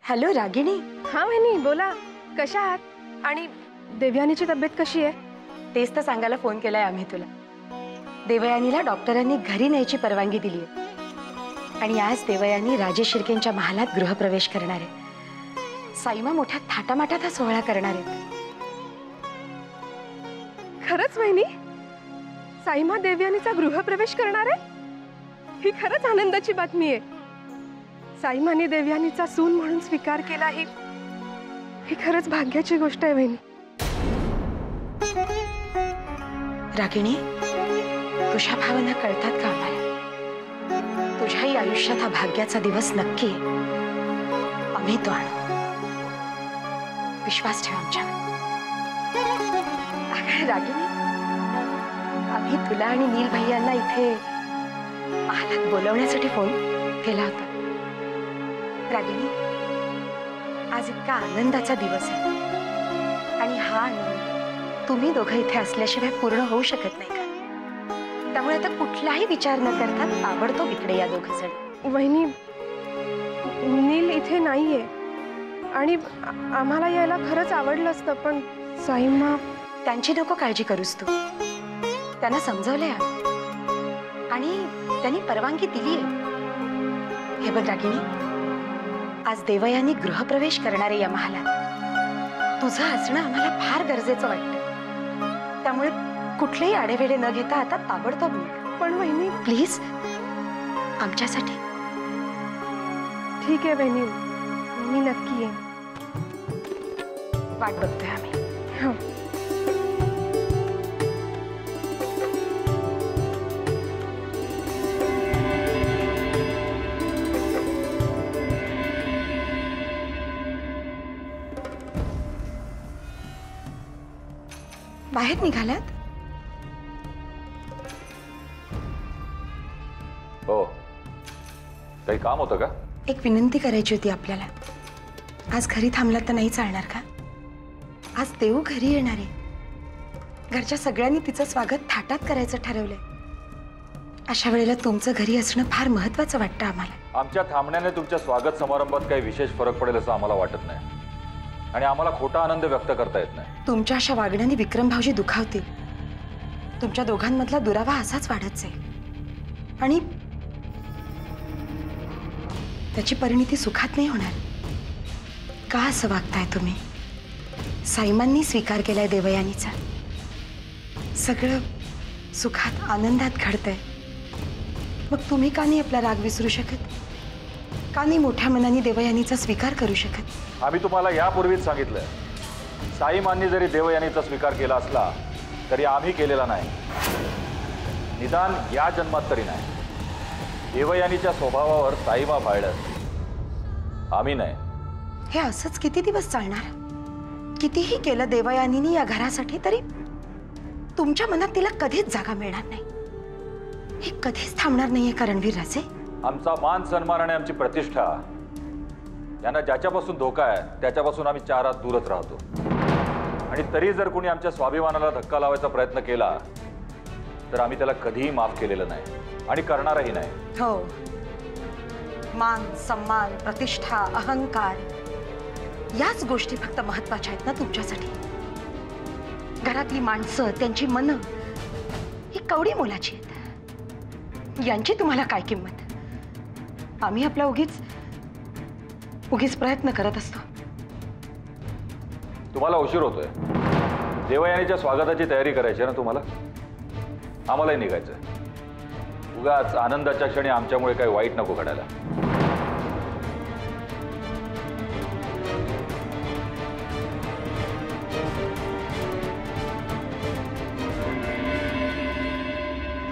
Hello रागिणी. हाँ वहिनी बोला, कशा आहात? आणि देवयानीची तब्येत कशी आहे? तेच तर सांगायला फोन केलाय आम्ही तुला. देवयानीला डॉक्टरांनी घरी न्यायची परवानगी दिली आहे आणि आज देवयानी राजेश शिर्केंच्या महालात गृहप्रवेश करणार आहे. साईमा मोठ्या थाटामाटात हा सोहळा करणार आहेत. खरंच वहिनी, साईमा देवयानीचा गृहप्रवेश करणार आहे? ही खरंच आनंदाची बातमी आहे. साईमाने देवयानीचा सून म्हणून स्वीकार केला, ही खरंच भाग्याची गोष्ट आहे वहिनी. रागिणी, तुझ्या भावना कळतात का आम्हाला? तुझ्याही आयुष्यात हा भाग्याचा दिवस नक्की आहे. आम्ही तो आणू. विश्वास ठेव आमच्यावर. रागिणी, आम्ही तुला आणि नील भैयांना इथे महालात बोलवण्यासाठी फोन केला होता. रागिणी, आज इतका आनंदाचा दिवस आहे आणि हा आनंद तुम्ही दोघं इथे असल्याशिवाय पूर्ण होऊ शकत नाही का? त्यामुळे आता कुठलाही विचार न करता ताबडतोब इकडे या दोघं जण. वहिनी, नील इथे नाहीये आणि आम्हाला यायला खरंच आवडलं असतं, पण साईमा. त्यांची नको काळजी करूस तू. त्यांना समजवलंय आणि त्यांनी परवानगी दिली आहे. हे बघ रागिणी, आज देवयानी गृहप्रवेश करणार आहे या महालात. तुझं असणं आम्हाला फार गरजेचं वाटतं. त्यामुळे कुठलेही आडेवेडे न घेता आता ताबडतोब निघ. पण वहिनी प्लीज, आमच्यासाठी. ठीक आहे वहिनी, मी नक्की येईन. वाट बघतोय आम्ही. हो. बाहेर निघालात? हो, काही काम होतं का? एक विनंती करायची होती आपल्याला. आज घरी थांबलात तर नाही चालणार का? आज देऊ घरी येणार आहे. घरच्या सगळ्यांनी तिचं स्वागत थाटात करायचं ठरवलंय. अशा वेळेला तुमचं घरी असणं फार महत्वाचं वाटतं आम्हाला. आमच्या थांबण्याने तुमच्या स्वागत समारंभात काही विशेष फरक पडेल असं आम्हाला वाटत नाही आणि आम्हाला खोटा आनंद व्यक्त करता येत नाही. तुमच्या अशा वागण्याने विक्रम भाऊजी दुखावतील. तुमच्या दोघांमधला दुरावा असाच वाढत जाईल आणि त्याची परिणिती सुखात नाही होणार. का असं वागताय तुम्ही? साईमांनी स्वीकार केलाय देवयानीचा. सगळं सुखात आनंदात घडतंय. मग तुम्ही का नाही आपला राग विसरू शकत? का नाही मोठ्या मनाने देवयानीचा स्वीकार करू शकत? आम्ही तुम्हाला यापूर्वीच सांगितलंय, साईमांनी जरी देवयानीचा स्वीकार केला असला तरी आम्ही केलेला नाही. निदान या जन्मात तरी नाही. देवयानीच्या स्वभावावर साईमा भाळल्या, आम्ही नाही. हे असंच किती दिवस चालणार? कितीही केलं देवयानीने या घरासाठी तरी तुमच्या मनात तिला कधीच जागा मिळणार नाही. हे कधीच थांबणार नाहीये करणवीर राजे. आमचा मान सन्मान आणि आमची प्रतिष्ठा यांना ज्याच्यापासून धोका आहे त्याच्यापासून आम्ही 4 हात दूरच राहतो. आणि तरी जर कोणी आमच्या स्वाभिमानाला धक्का लावायचा प्रयत्न केला तर आम्ही त्याला कधीही माफ केलेलं नाही आणि करणारही नाही. हो, मान सन्मान प्रतिष्ठा अहंकार याच गोष्टी फक्त महत्वाच्या आहेत ना तुमच्यासाठी? घरातली माणसं, त्यांची मनं ही कवडी मोलाची आहेत. यांची तुम्हाला काय किंमत? आम्ही आपला उगीच प्रयत्न करत असतो. तुम्हाला उशीर होतोय. देवयानीच्या स्वागताची तयारी करायची आहे ना तुम्हाला? आम्हालाही निघायचंय. उगाच आनंदाच्या क्षणी आमच्यामुळे काही वाईट नको घडायला.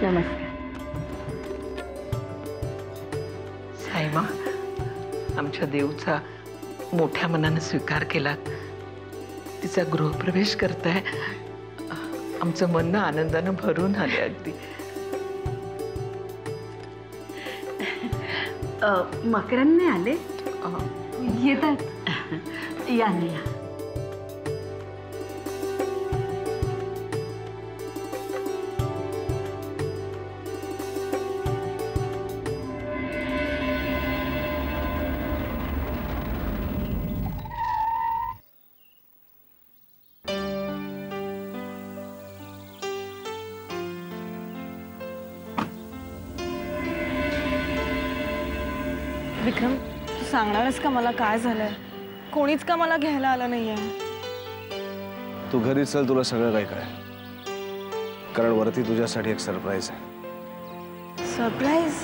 नमस्कार. साईमा, आमच्या देऊचा मोठ्या मनाने स्वीकार केला. तिचा गृहप्रवेश करताय. आमचं मन आनंदानं भरून आले अगदी. मकरन नाही आले? येतात. या ना या. विक्रम, तू सांगणारस का मला काय झालंय? कोणीच का मला घ्यायला आलं नाहीये. तू घरी चल, तुला सगळं काही कळेल. कारण वरती तुझ्यासाठी एक सरप्राईज आहे. सरप्राईज?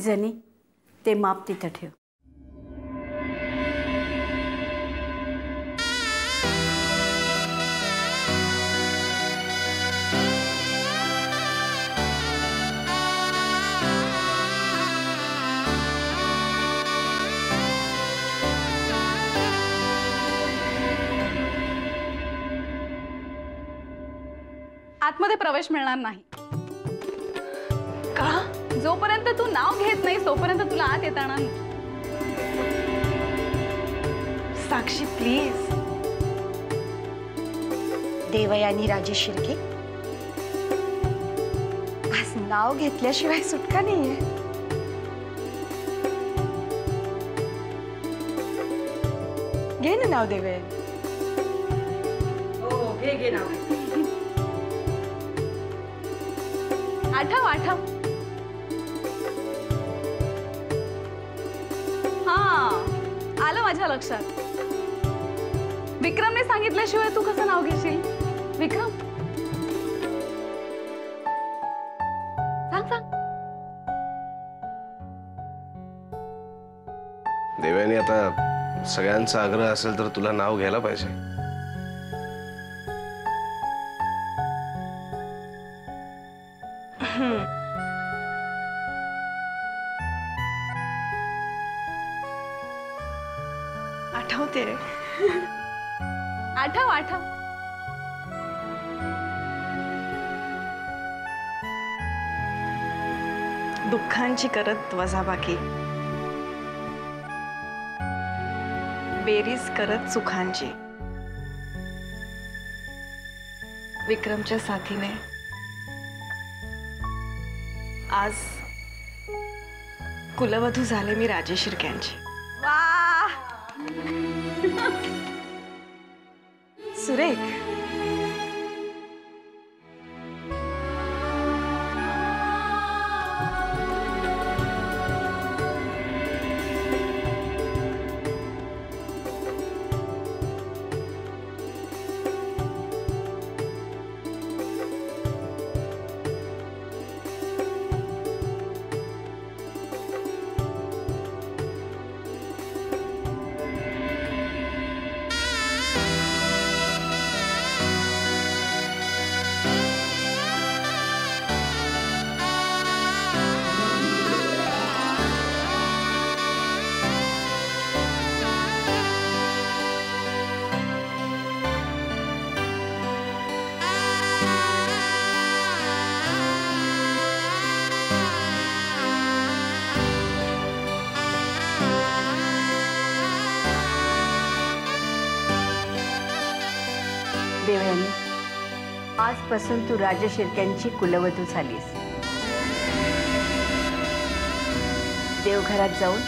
जनी ते माप तिथं ठेव. आतमध्ये प्रवेश मिळणार नाही. का? जोपर्यंत तू नाव घेत नाही तोपर्यंत तुला आत येता येणार नाही. साक्षी प्लीज. देवयानी राजेश शिर्के, आज नाव घेतल्याशिवाय सुटका नाहीये. घे ना नाव देवयानी. हो घे नाव. आठव आठव. हा आलं माझ्या लक्षात. विक्रमने सांगितल्याशिवाय तू कसं नाव घेशील? विक्रम सांग सांग. देवयानी, आता सगळ्यांचा आग्रह असेल तर तुला नाव घ्यायला पाहिजे. आठवते. आठव आठव. दुःखांची करत वजाबाकी, बेरीज करत सुखांची. विक्रमच्या साथीने आज कुलवधू झाले मी राजेश शिर्क्यांची. वा सुरेख. देवयानी, आजपासून तू राजेश शिर्क्यांची कुलवधू झालीस. देवघरात जाऊन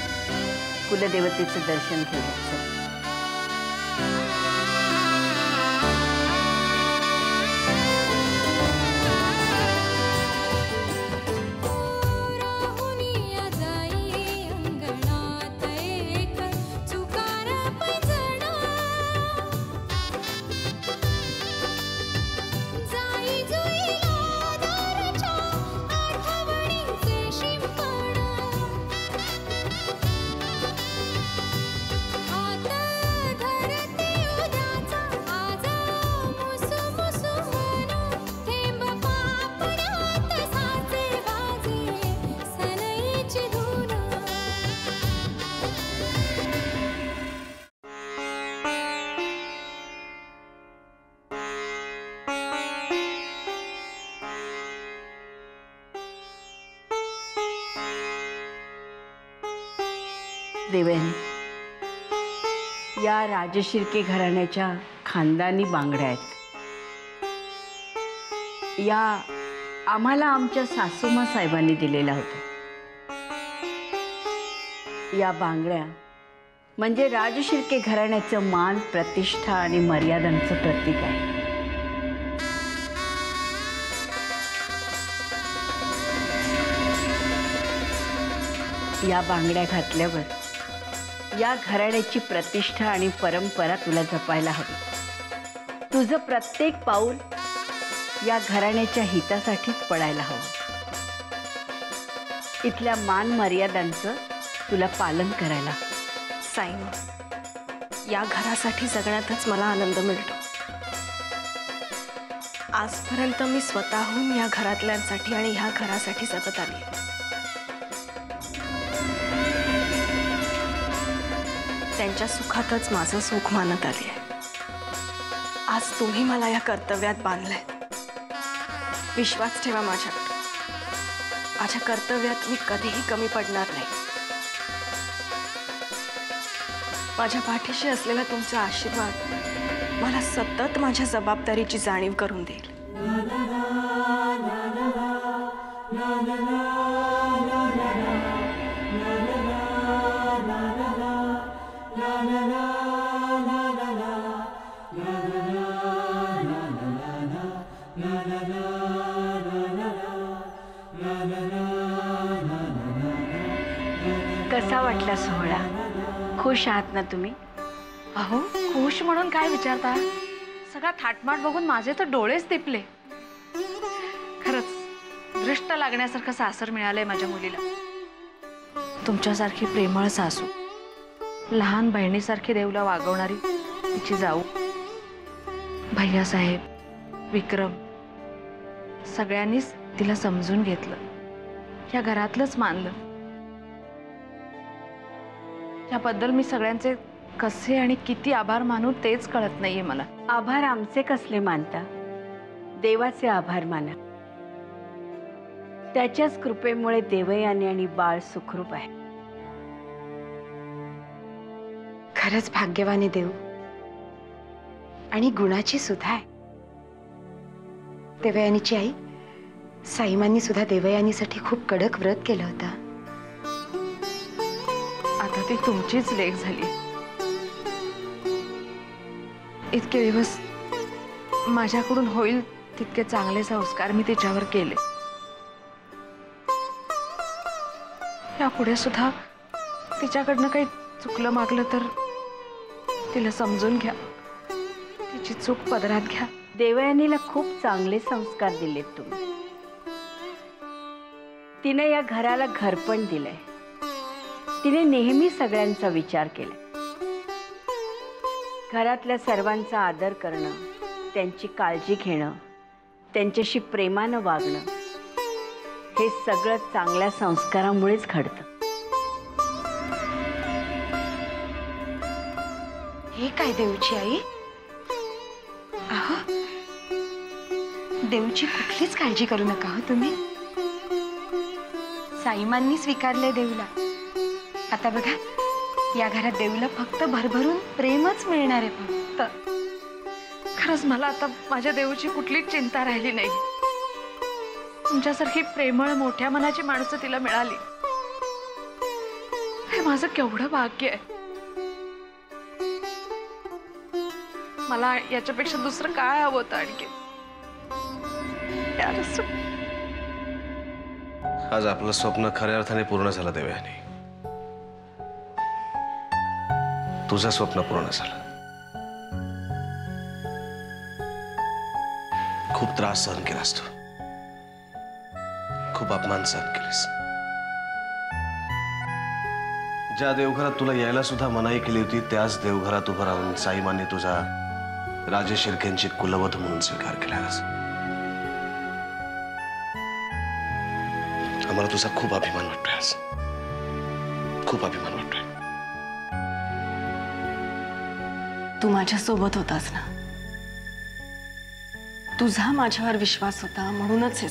कुलदेवतेचं दर्शन घेऊया. देवयानी, या राजेश शिर्के घराण्याच्या खानदानी बांगड्या आहेत. या आम्हाला आमच्या सासूमा साहेबांनी दिलेल्या होत्या. या बांगड्या म्हणजे राजेश शिर्के घराण्याचं मान, प्रतिष्ठा आणि मर्यादांचं प्रतीक आहे. या बांगड्या घातल्यावर या घराण्याची प्रतिष्ठा आणि परंपरा तुला जपायला हवी. तुझं प्रत्येक पाऊल या घराण्याच्या हितासाठीच पडायला हवं. इथल्या मान मर्यादांचं तुला पालन करायला. साईमा, या घरासाठी जगण्यातच मला आनंद मिळतो. आजपर्यंत मी स्वतःहून या घरातल्यांसाठी आणि ह्या घरासाठी जगत आली. त्यांच्या सुखातच माझं सुख मानत आली आहे. आज तुम्ही मला या कर्तव्यात बांधलंय. विश्वास ठेवा माझ्यावर. माझ्या कर्तव्यात मी कधीही कमी पडणार नाही. माझ्या पाठीशी असलेला तुमचा आशीर्वाद मला सतत माझ्या जबाबदारीची जाणीव करून देईल. कसा वाटला सोहळा? खुश आहात ना तुम्ही? अहो, खुश म्हणून काय विचारता? सगळा थाटमाट बघून माझे तर डोळेच दिपले. खरंच दृष्ट लागण्यासारखं सासर मिळालंय माझ्या मुलीला. तुमच्यासारखी प्रेमळ सासू, लहान बहिणीसारखी देवला वागवणारी तिची जाऊ, भैयासाहेब, विक्रम सगळ्यांनीच तिला समजून घेतलं, या घरातलंच मानलं. याबद्दल मी सगळ्यांचे कसे आणि किती आभार मानू तेच कळत नाहीये मला. आभार आमचे कसले मानता? देवाचे आभार माना. त्याच्याच कृपेमुळे देवयानी आणि बाळ सुखरूप आहे. खरंच भाग्यवान देव आणि गुणाची सुद्धा आहे. देवयानीची आई साईमांनी सुद्धा देवयानीसाठी खूप कडक व्रत केलं होतं. आता ती तुमचीच लेक झाली. इतके दिवस माझ्याकडून होईल तितके चांगले संस्कार मी तिच्यावर केले. यापुढे सुद्धा तिच्याकडनं काही चुकलं मागलं तर तिला समजून घ्या, तिची चूक पदरात घ्या. देवयानीला खूप चांगले संस्कार दिलेत तुम्ही. तिने या घराला घरपण दिलंय. तिने नेहमी सगळ्यांचा विचार केला. घरातल्या सर्वांचा आदर करणं, त्यांची काळजी घेणं, त्यांच्याशी प्रेमानं वागणं, हे सगळं चांगल्या संस्कारामुळेच घडतं. हे काय देवची आई? अहो, देवची कुठलीच काळजी करू नका हो तुम्ही. साईमांनी स्वीकारले देवला. आता बघा, या घरात देवला फक्त भरभरून प्रेमच मिळणार आहे. फक्त खरंच मला आता माझ्या देऊची कुठलीच चिंता राहिली नाही. तुमच्यासारखी प्रेमळ मोठ्या मनाची माणसं तिला मिळाली, हे माझं केवढं भाग्य आहे. मला याच्यापेक्षा दुसरं काय हवं होतं आणखी? आज आपलं स्वप्न खऱ्या अर्थाने पूर्ण झालं देवयानी. तुझं स्वप्न पूर्ण झालं. खूप त्रास सहन केलास तू, खूप अपमान सहन केलेस. ज्या देवघरात तुला यायला सुद्धा मनाई केली होती त्याच देवघरात उभं राहून साईमांनी तुझा राजे शिर्केंची कुलवधू म्हणून स्वीकार केलास. आम्हाला तुझा खूप अभिमान वाटतोय आज, खूप अभिमान वाटतोय. तू माझ्या सोबत होतास ना. तुझा माझ्यावर विश्वास होता म्हणूनच हे